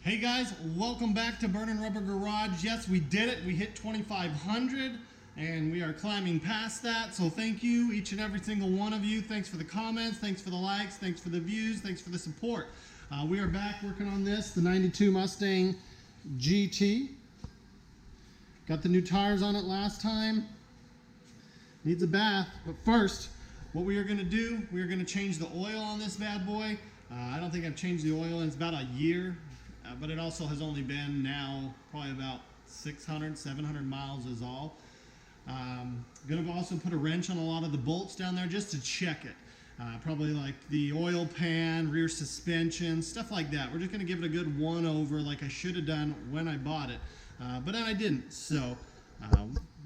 Hey guys, welcome back to Burn and Rubber Garage. Yes, we did it. We hit 2,500 and we are climbing past that. So thank you, each and every single one of you. Thanks for the comments, thanks for the likes, thanks for the views, thanks for the support. We are back working on this, the 92 Mustang GT. Got the new tires on it last time. Needs a bath, but first, what we are gonna do, we are gonna change the oil on this bad boy. I don't think I've changed the oil in about a year. But it also has only been now probably about 600, 700 miles is all. Gonna also put a wrench on a lot of the bolts down there just to check it. Probably like the oil pan, rear suspension, stuff like that. We're just gonna give it a good one over like I should have done when I bought it. But then I didn't. So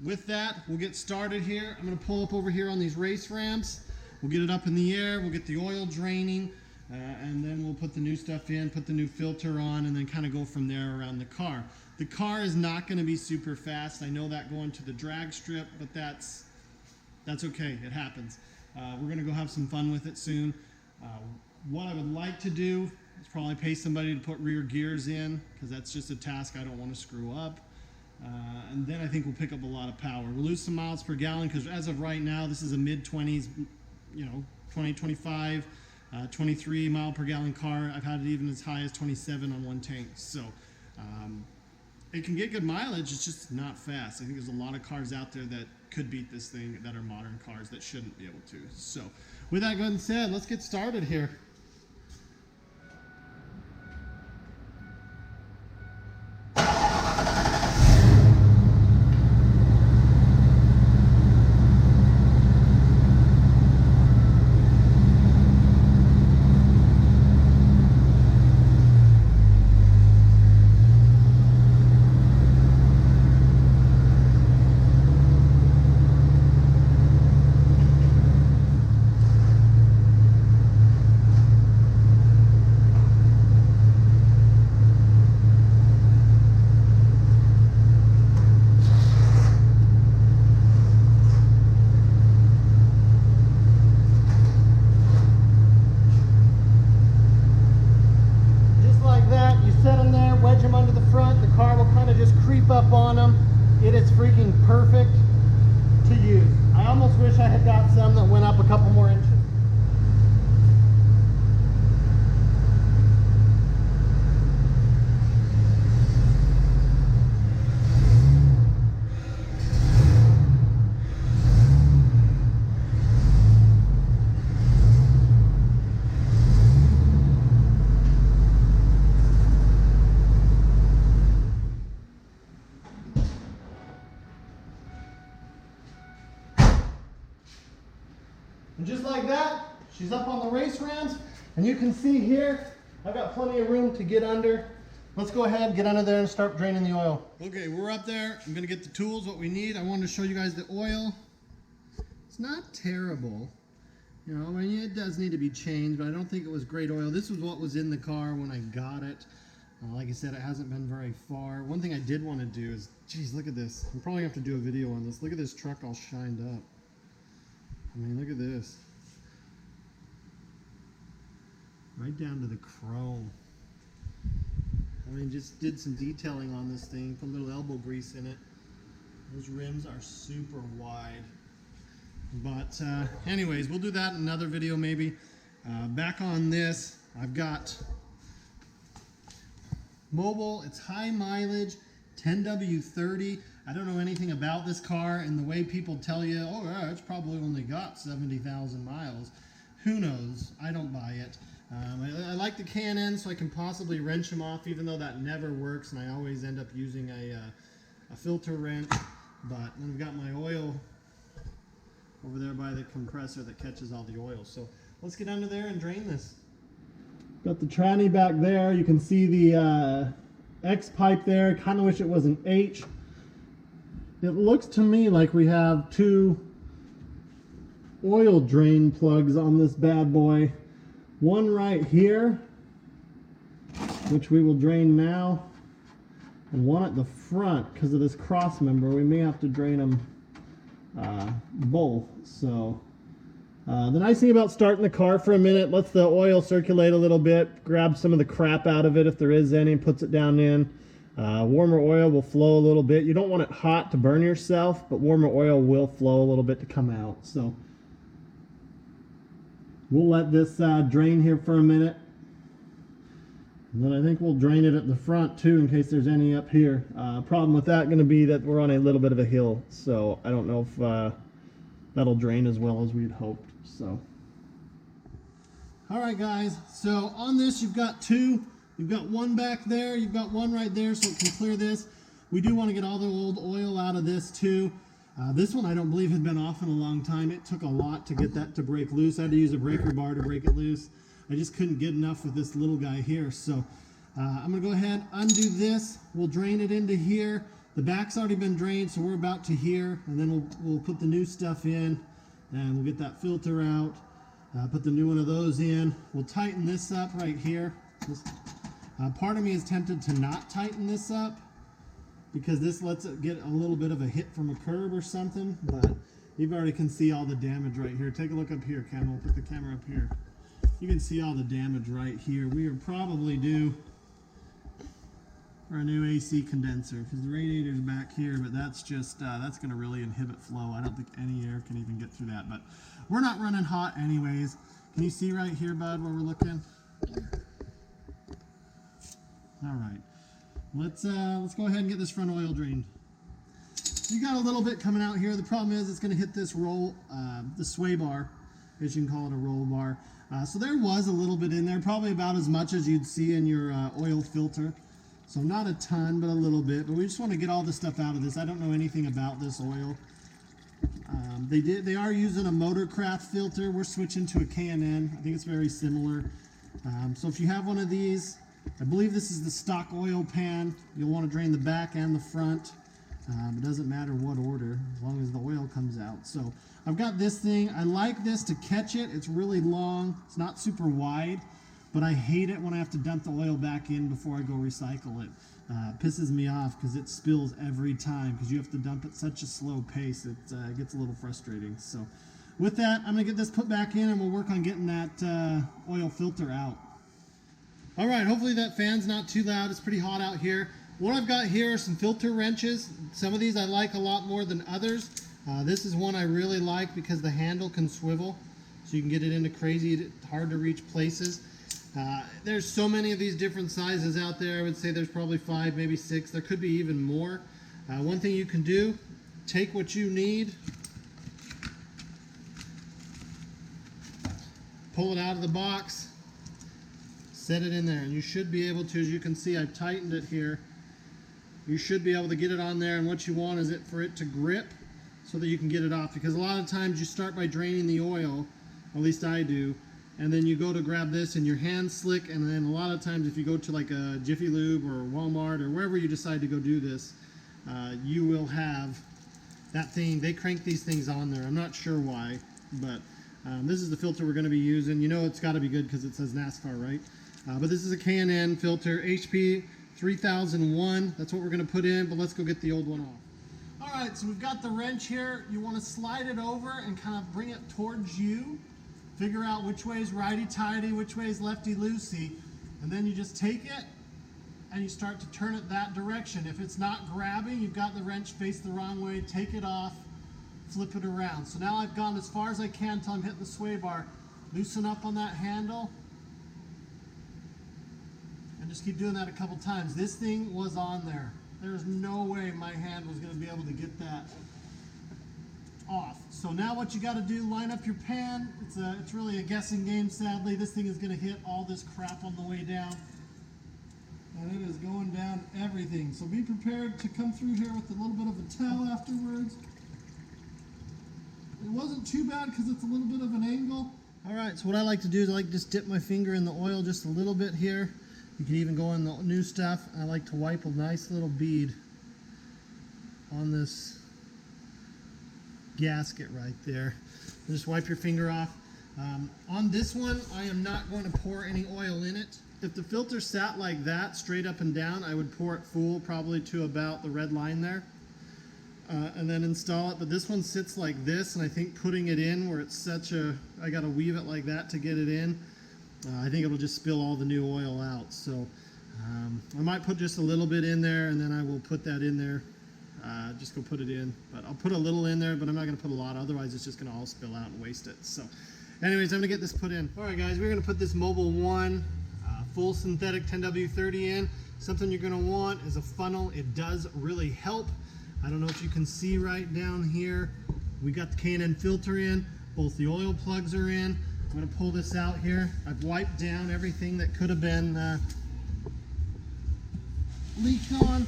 with that, we'll get started here. I'm gonna pull up over here on these race ramps. We'll get it up in the air, we'll get the oil draining. And then we'll put the new stuff in, put the new filter on, and then kind of go from there around the car. The car is not going to be super fast. I know that going to the drag strip, but that's okay. It happens. We're going to go have some fun with it soon. What I would like to do is probably pay somebody to put rear gears in, because that's just a task I don't want to screw up. And then I think we'll pick up a lot of power. We'll lose some miles per gallon, because as of right now, this is a mid-20s, 20, 25. 23 mile per gallon car. I've had it even as high as 27 on one tank. So it can get good mileage, it's just not fast. I think there's a lot of cars out there that could beat this thing that are modern cars that shouldn't be able to. So with that being said, let's get started here. Up on them. It is freaking perfect to use. I almost wish I had got some that went up a couple more inches. And just like that, she's up on the race ramps, and you can see here, I've got plenty of room to get under. Let's go ahead, get under there and start draining the oil. Okay, we're up there. I'm gonna get the tools, what we need. I wanted to show you guys the oil. It's not terrible. I mean, it does need to be changed, but I don't think it was great oil. This was what was in the car when I got it. Like I said, it hasn't been very far. One thing I did want to do is, geez, look at this. I'm probably gonna have to do a video on this. Look at this truck all shined up. I mean, look at this. Right down to the chrome. I mean, just did some detailing on this thing, put a little elbow grease in it. Those rims are super wide. But anyways, we'll do that in another video maybe. Back on this, I've got Mobile. It's high mileage, 10W30. I don't know anything about this car, and the way people tell you, oh yeah, it's probably only got 70,000 miles. Who knows? I don't buy it. I like the Can-N, so I can possibly wrench them off, even though that never works, and I always end up using a filter wrench. But then I've got my oil over there by the compressor that catches all the oil. So let's get under there and drain this. Got the tranny back there. You can see the X pipe there. Kind of wish it was an H. It looks to me like we have two oil drain plugs on this bad boy. One right here, which we will drain now, and one at the front. Because of this cross member, we may have to drain them both. So The nice thing about starting the car for a minute, lets the oil circulate a little bit, grabs some of the crap out of it if there is any, and puts it down in. Warmer oil will flow a little bit. You don't want it hot to burn yourself, but warmer oil will flow a little bit to come out. So we'll let this drain here for a minute. And then I think we'll drain it at the front too in case there's any up here. Problem with that going to be that we're on a little bit of a hill, so I don't know if that'll drain as well as we'd hoped. So, all right guys, so on this you've got two. You've got one back there, you've got one right there, so it can clear this. We do want to get all the old oil out of this too. This one I don't believe had been off in a long time. It took a lot to get that to break loose. I had to use a breaker bar to break it loose. I just couldn't get enough with this little guy here. So I'm going to go ahead, undo this. We'll drain it into here. The back's already been drained, so we're about to here. And then we'll put the new stuff in, and we'll get that filter out. Put the new one of those in. We'll tighten this up right here. Part of me is tempted to not tighten this up because this lets it get a little bit of a hit from a curb or something, but you already can see all the damage right here. Take a look up here, Ken. We'll put the camera up here. You can see all the damage right here. We are probably due for a new AC condenser because the radiator's back here, but that's just, that's going to really inhibit flow. I don't think any air can even get through that, but we're not running hot anyways. Can you see right here, bud, where we're looking? All right, let's go ahead and get this front oil drained. You got a little bit coming out here. The problem is it's going to hit this roll, the sway bar, as you can call it, a roll bar. So there was a little bit in there, probably about as much as you'd see in your oil filter. So not a ton, but a little bit. But we just want to get all this stuff out of this. I don't know anything about this oil. They are using a Motorcraft filter. We're switching to a K&N. I think it's very similar. So if you have one of these, I believe this is the stock oil pan. You'll want to drain the back and the front. It doesn't matter what order, as long as the oil comes out. So I've got this thing. I like this to catch it. It's really long. It's not super wide, but I hate it when I have to dump the oil back in before I go recycle it. It pisses me off because it spills every time because you have to dump at such a slow pace. It gets a little frustrating. So with that, I'm going to get this put back in and we'll work on getting that oil filter out. All right, hopefully that fan's not too loud. It's pretty hot out here. What I've got here are some filter wrenches. Some of these I like a lot more than others. This is one I really like because the handle can swivel, so you can get it into crazy, hard to reach places. There's so many of these different sizes out there. I would say there's probably 5, maybe 6. There could be even more. One thing you can do, take what you need, pull it out of the box, set it in there, and you should be able to, as you can see, I've tightened it here. You should be able to get it on there, and what you want is for it to grip so that you can get it off, because a lot of times you start by draining the oil, at least I do, and then you go to grab this and your hand's slick, and then a lot of times if you go to like a Jiffy Lube or Walmart or wherever you decide to go do this, you will have that thing. They crank these things on there. I'm not sure why, but this is the filter we're going to be using. You know it's got to be good because it says NASCAR, right? But this is a K&N filter, HP 3001. That's what we're going to put in, but let's go get the old one off. All right, so we've got the wrench here. You want to slide it over and kind of bring it towards you. Figure out which way is righty-tighty, which way is lefty-loosey, and then you just take it and you start to turn it that direction. If it's not grabbing, you've got the wrench face the wrong way, take it off, flip it around. So now I've gone as far as I can until I'm hitting the sway bar. Loosen up on that handle, and just keep doing that a couple times. This thing was on there. There's no way my hand was going to be able to get that off. So now what you got to do, line up your pan. It's really a guessing game, sadly. This thing is going to hit all this crap on the way down, and it is going down everything. So be prepared to come through here with a little bit of a towel afterwards. It wasn't too bad because it's a little bit of an angle. All right, so what I like to do is I like to just dip my finger in the oil just a little bit here. You can even go in the new stuff. I like to wipe a nice little bead on this gasket right there. Just wipe your finger off. On this one, I am not going to pour any oil in it. If the filter sat like that, straight up and down, I would pour it full, probably to about the red line there. and then install it. But this one sits like this, and I think putting it in where it's such a, I got to weave it like that to get it in, I think it'll just spill all the new oil out. So I might put just a little bit in there, and then I will put that in there. Just go put it in, but I'll put a little in there, but I'm not going to put a lot, otherwise it's just going to all spill out and waste it. So anyways, I'm going to get this put in. All right guys, we're going to put this Mobil 1 full synthetic 10W30 in. Something you're going to want is a funnel. It does really help. I don't know if you can see right down here, we got the K&N filter in, both the oil plugs are in. I'm going to pull this out here. I've wiped down everything that could have been leaked on.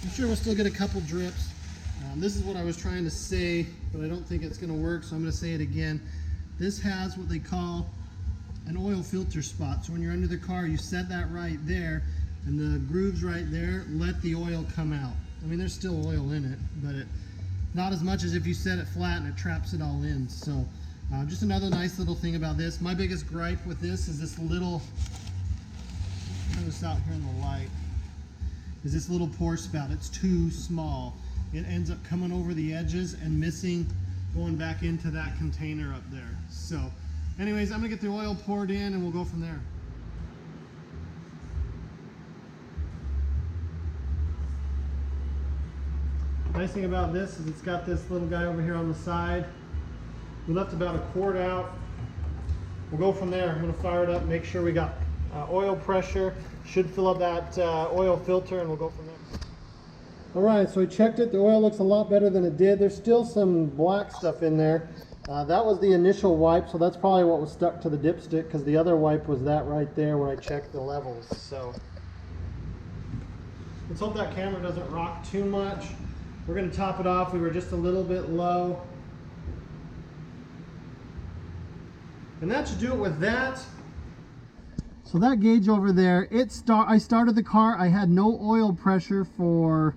I'm sure we'll still get a couple drips. This is what I was trying to say, but I don't think it's going to work, so I'm going to say it again. This has what they call an oil filter spot. So when you're under the car, you set that right there, and the grooves right there let the oil come out. I mean, there's still oil in it, but not as much as if you set it flat and it traps it all in. So just another nice little thing about this. My biggest gripe with this is this little, turn this out here in the light, is this little pour spout. It's too small. It ends up coming over the edges and missing, going back into that container up there. So anyways, I'm gonna get the oil poured in and we'll go from there. Nice thing about this is it's got this little guy over here on the side. We left about a quart out. We'll go from there. I'm gonna fire it up, make sure we got oil pressure. Should fill up that oil filter, and we'll go from there. All right, so we checked it. The oil looks a lot better than it did. There's still some black stuff in there. That was the initial wipe, so that's probably what was stuck to the dipstick, because the other wipe was that right there where I checked the levels. So let's hope that camera doesn't rock too much. We're going to top it off. We were just a little bit low. And that should do it with that. So that gauge over there, I started the car, I had no oil pressure for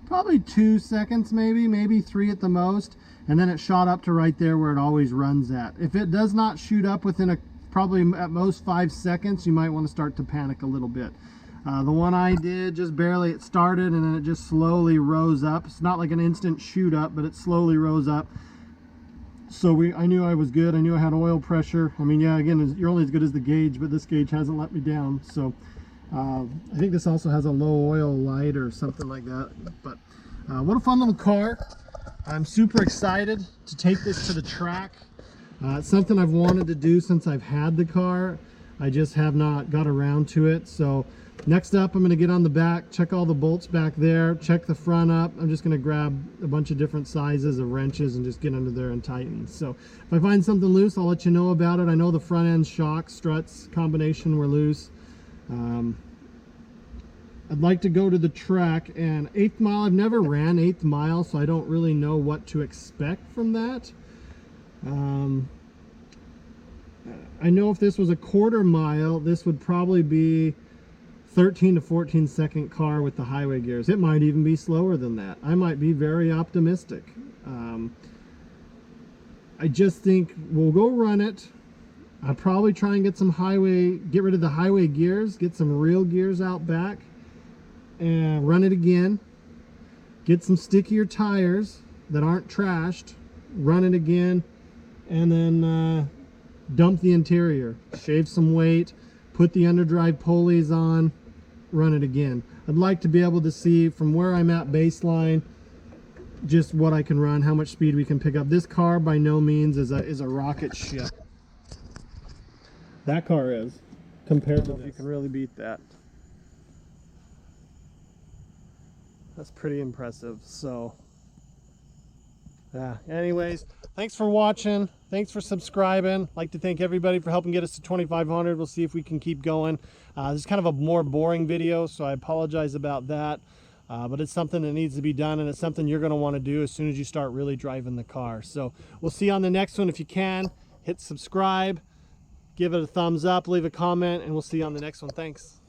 probably 2 seconds, maybe 3 at the most, and then it shot up to right there where it always runs at. If it does not shoot up within probably at most 5 seconds, you might want to start to panic a little bit. The one I did, just barely, it started and then it just slowly rose up. It's not like an instant shoot up, but it slowly rose up. So I knew I was good. I knew I had oil pressure. I mean, yeah, again, you're only as good as the gauge, but this gauge hasn't let me down. So I think this also has a low oil light or something like that. But what a fun little car. I'm super excited to take this to the track. It's something I've wanted to do since I've had the car. I just have not got around to it. So next up, I'm going to get on the back, check all the bolts back there, check the front up. I'm just going to grab a bunch of different sizes of wrenches and just get under there and tighten. So if I find something loose, I'll let you know about it. I know the front end shock struts combination were loose. I'd like to go to the track, and 8th mile, I've never ran 8th mile, so I don't really know what to expect from that. I know if this was a 1/4 mile, this would probably be 13 to 14 second car with the highway gears. It might even be slower than that. I might be very optimistic. I just think we'll go run it. I'll probably try and get get rid of the highway gears, get some real gears out back, and run it again. Get some stickier tires that aren't trashed, run it again, and then dump the interior, shave some weight, put the underdrive pulleys on, run it again. I'd like to be able to see from where I'm at baseline just what I can run, how much speed we can pick up. This car by no means is a rocket ship. That car is, compared to this. You can really beat that. That's pretty impressive. So yeah, anyways, thanks for watching. Thanks for subscribing. I'd like to thank everybody for helping get us to 2,500. We'll see if we can keep going. This is kind of a more boring video, so I apologize about that. But it's something that needs to be done, and it's something you're going to want to do as soon as you start really driving the car. So we'll see you on the next one. If you can, hit subscribe, give it a thumbs up, leave a comment, and we'll see you on the next one. Thanks.